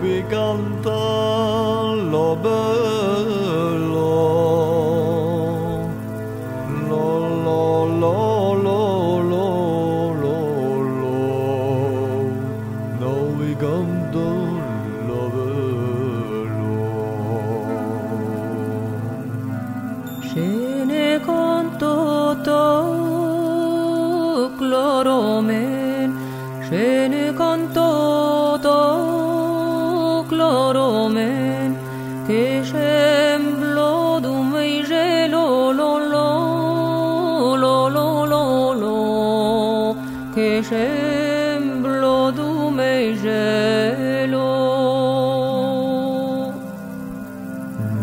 vi canta lo bello, lo lo lo lo lo lo lo, noi vi canta lo bello. Ce ne canto to cloromen, ce ne canto to cloromen, che semblo dumei gelo lo lo lo lo lo lo, che semblo dumei gelo.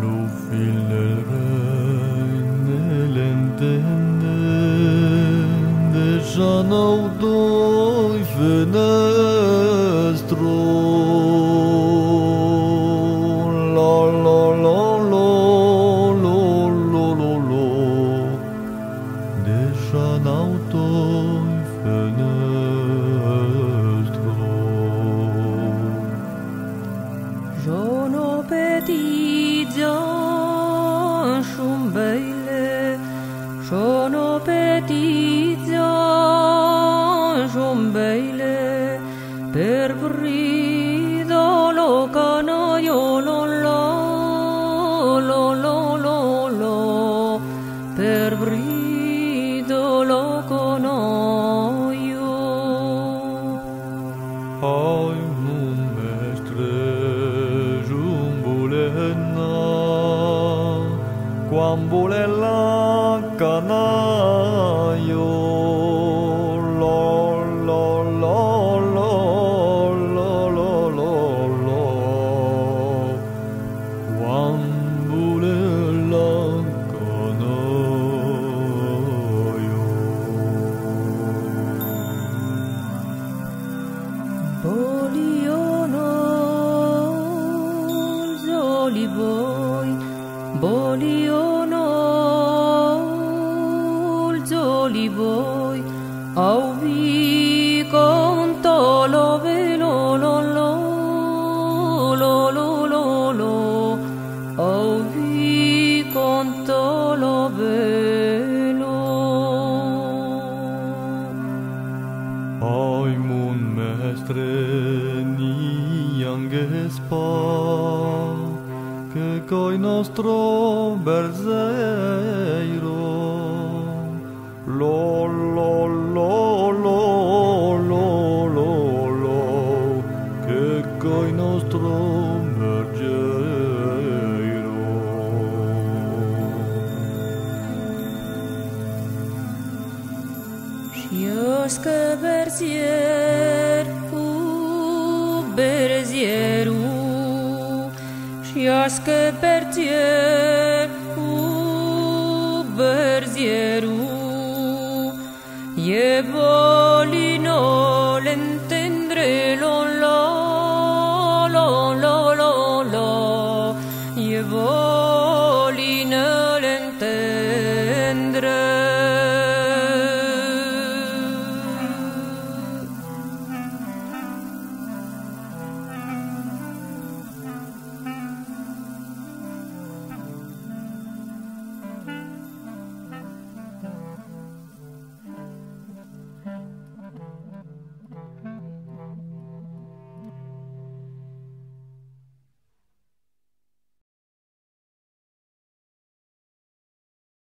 Lo fil del rey nell'entende, deja nou doi fenestro. La la la la la la la la, deja nou doi fenestro. Jono petizia shumbeile, jono petizia shumbeile, per brido lo canaio lo lo lo lo lo lo, per brido lo canaio. Ai mun mestre giumbulenna, quan volella canaio, lo lo lo lo lo lo lo lo, quan volella canaio. Boliono zoli voi, boliono zoli voi, au vi conto lo velo lo lo lo lo lo lo, au vi conto lo velo. Ai mun mestre ni angespa, che coi nostro berzeiro, lo lo lo lo lo lo lo, che coi nostro berzeiro. Șioscă berzier cu berzieru, șioscă berzier cu berzieru, e